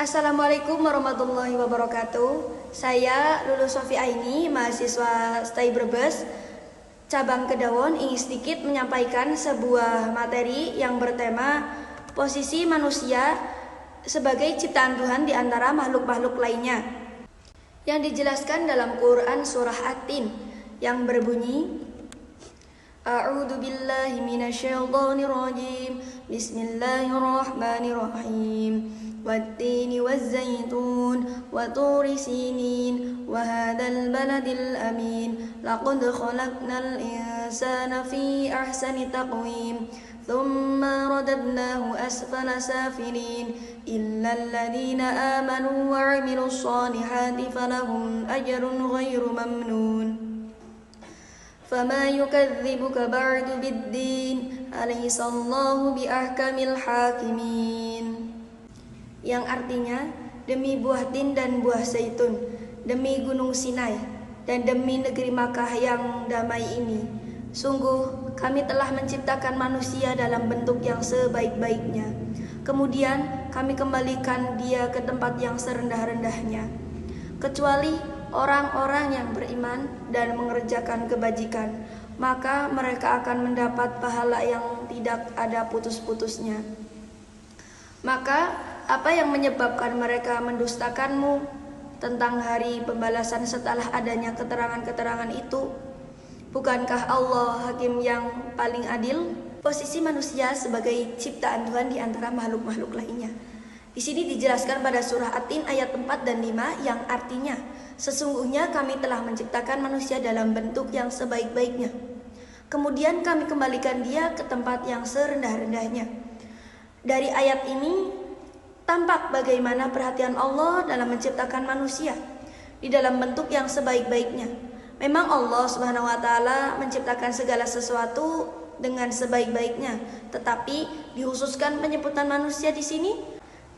Assalamualaikum warahmatullahi wabarakatuh. Saya Lulu Sofi Aini, mahasiswa STAI Brebes, cabang Kedawon, ingin sedikit menyampaikan sebuah materi yang bertema posisi manusia sebagai ciptaan Tuhan di antara makhluk-makhluk lainnya, yang dijelaskan dalam Quran surah At-Tin yang berbunyi, A'udzu billahi minasyaitonir rajim. Bismillahirrahmanirrahim. Wat-tini waz-zaitun wa turi sinin wa hadzal baladil amin. Laqad khalaqnal insana fi ahsani taqwim. Thumma radadnahu asfala safilin. Illal ladzina amanu wa 'amilus shalihati falahum ajrun ghairu mamnun. Fama yukadzibuka ba'du biddin, alaihissallahu biahkamil hakimin. Yang artinya, demi buah tin dan buah zaitun, demi gunung Sinai, dan demi negeri Makkah yang damai ini, sungguh kami telah menciptakan manusia dalam bentuk yang sebaik-baiknya. Kemudian kami kembalikan dia ke tempat yang serendah-rendahnya, kecuali orang-orang yang beriman dan mengerjakan kebajikan, maka mereka akan mendapat pahala yang tidak ada putus-putusnya. Maka apa yang menyebabkan mereka mendustakanmu tentang hari pembalasan setelah adanya keterangan-keterangan itu? Bukankah Allah hakim yang paling adil? Posisi manusia sebagai ciptaan Tuhan di antara makhluk-makhluk lainnya. Di sini dijelaskan pada surah At-Tin ayat 4 dan 5 yang artinya, sesungguhnya kami telah menciptakan manusia dalam bentuk yang sebaik-baiknya. Kemudian kami kembalikan dia ke tempat yang serendah-rendahnya. Dari ayat ini tampak bagaimana perhatian Allah dalam menciptakan manusia di dalam bentuk yang sebaik-baiknya. Memang Allah Subhanahu wa taala menciptakan segala sesuatu dengan sebaik-baiknya, tetapi dikhususkan penyebutan manusia di sini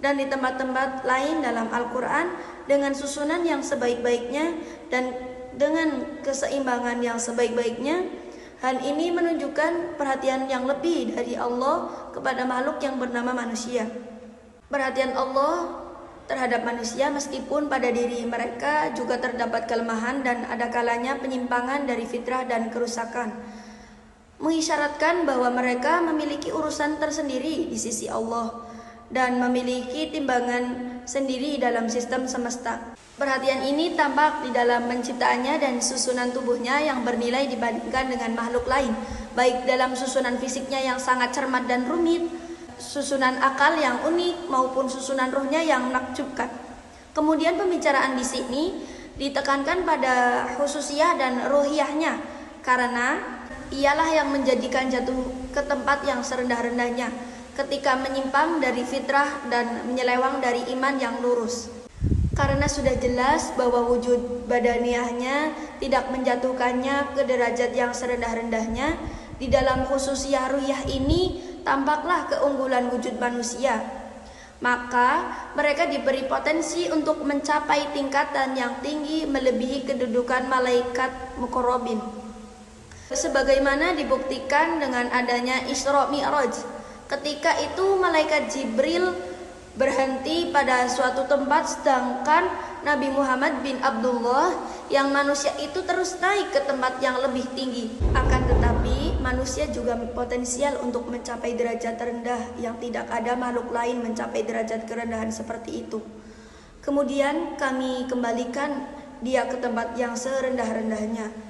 dan di tempat-tempat lain dalam Al-Quran dengan susunan yang sebaik-baiknya dan dengan keseimbangan yang sebaik-baiknya. Hal ini menunjukkan perhatian yang lebih dari Allah kepada makhluk yang bernama manusia. Perhatian Allah terhadap manusia meskipun pada diri mereka juga terdapat kelemahan dan ada kalanya penyimpangan dari fitrah dan kerusakan, mengisyaratkan bahwa mereka memiliki urusan tersendiri di sisi Allah dan memiliki timbangan sendiri dalam sistem semesta. Perhatian ini tampak di dalam penciptaannya dan susunan tubuhnya yang bernilai dibandingkan dengan makhluk lain, baik dalam susunan fisiknya yang sangat cermat dan rumit, susunan akal yang unik, maupun susunan ruhnya yang menakjubkan. Kemudian pembicaraan di sini ditekankan pada khususiyah dan ruhiyahnya, karena ialah yang menjadikan jatuh ke tempat yang serendah-rendahnya ketika menyimpang dari fitrah dan menyelewang dari iman yang lurus. Karena sudah jelas bahwa wujud badaniahnya tidak menjatuhkannya ke derajat yang serendah-rendahnya, di dalam khususiyah ruhiyah ini tampaklah keunggulan wujud manusia. Maka mereka diberi potensi untuk mencapai tingkatan yang tinggi melebihi kedudukan malaikat muqarrabin, sebagaimana dibuktikan dengan adanya Isra Mi'raj. Ketika itu malaikat Jibril berhenti pada suatu tempat, sedangkan Nabi Muhammad bin Abdullah yang manusia itu terus naik ke tempat yang lebih tinggi. Akan tetapi manusia juga potensial untuk mencapai derajat terendah yang tidak ada makhluk lain mencapai derajat kerendahan seperti itu. Kemudian kami kembalikan dia ke tempat yang serendah-rendahnya.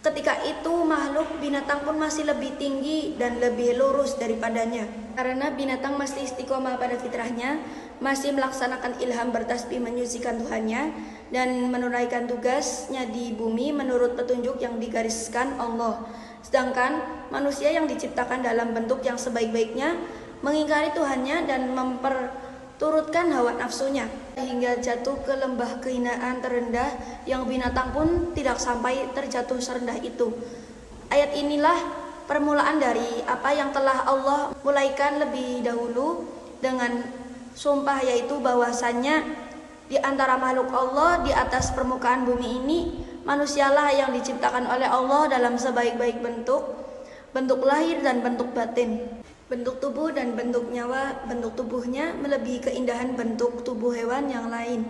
Ketika itu makhluk binatang pun masih lebih tinggi dan lebih lurus daripadanya, karena binatang masih istiqomah pada fitrahnya, masih melaksanakan ilham bertasbih menyucikan Tuhannya dan menunaikan tugasnya di bumi menurut petunjuk yang digariskan Allah. Sedangkan manusia yang diciptakan dalam bentuk yang sebaik-baiknya mengingkari Tuhannya dan memperturutkan hawa nafsunya hingga jatuh ke lembah kehinaan terendah yang binatang pun tidak sampai terjatuh serendah itu. Ayat inilah permulaan dari apa yang telah Allah mulaikan lebih dahulu dengan sumpah, yaitu bahwasannya di antara makhluk Allah di atas permukaan bumi ini, manusialah yang diciptakan oleh Allah dalam sebaik-baik bentuk lahir dan bentuk batin. Bentuk tubuh dan bentuk nyawa, bentuk tubuhnya melebihi keindahan bentuk tubuh hewan yang lain.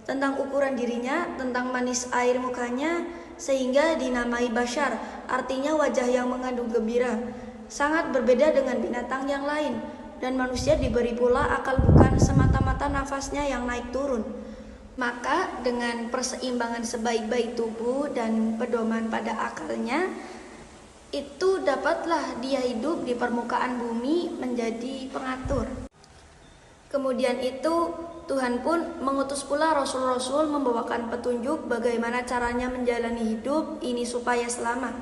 Tentang ukuran dirinya, tentang manis air mukanya, sehingga dinamai bashar, artinya wajah yang mengandung gembira. Sangat berbeda dengan binatang yang lain, dan manusia diberi pula akal bukan semata-mata nafasnya yang naik turun. Maka dengan perseimbangan sebaik-baik tubuh dan pedoman pada akalnya, itu dapatlah dia hidup di permukaan bumi menjadi pengatur. Kemudian itu Tuhan pun mengutus pula rasul-rasul membawakan petunjuk bagaimana caranya menjalani hidup ini supaya selamat.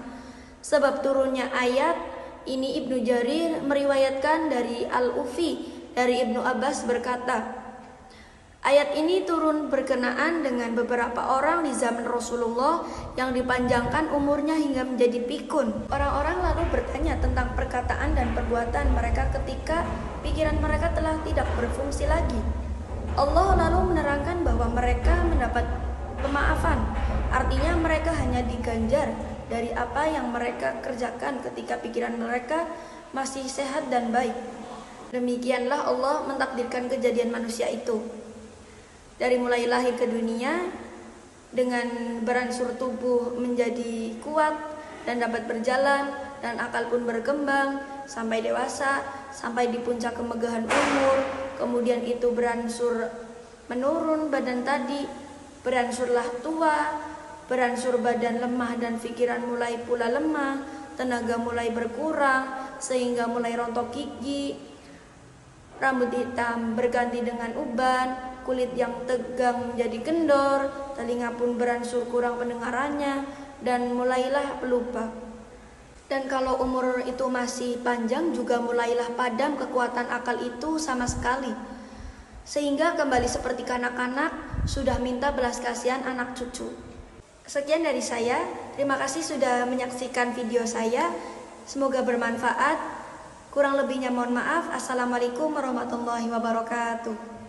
Sebab turunnya ayat ini Ibnu Jarir meriwayatkan dari Al-Ufi dari Ibnu Abbas berkata, ayat ini turun berkenaan dengan beberapa orang di zaman Rasulullah yang dipanjangkan umurnya hingga menjadi pikun. Orang-orang lalu bertanya tentang perkataan dan perbuatan mereka ketika pikiran mereka telah tidak berfungsi lagi. Allah lalu menerangkan bahwa mereka mendapat pemaafan. Artinya mereka hanya diganjar dari apa yang mereka kerjakan ketika pikiran mereka masih sehat dan baik. Demikianlah Allah mentakdirkan kejadian manusia itu. Dari mulai lahir ke dunia dengan beransur tubuh menjadi kuat dan dapat berjalan dan akal pun berkembang sampai dewasa, sampai di puncak kemegahan umur. Kemudian itu beransur menurun badan tadi, beransurlah tua, beransur badan lemah dan pikiran mulai pula lemah, tenaga mulai berkurang sehingga mulai rontok gigi, rambut hitam berganti dengan uban, kulit yang tegang menjadi kendor, telinga pun beransur kurang pendengarannya, dan mulailah pelupa. Dan kalau umur itu masih panjang juga mulailah padam kekuatan akal itu sama sekali. Sehingga kembali seperti kanak-kanak, sudah minta belas kasihan anak cucu. Sekian dari saya, terima kasih sudah menyaksikan video saya. Semoga bermanfaat. Kurang lebihnya mohon maaf. Assalamualaikum warahmatullahi wabarakatuh.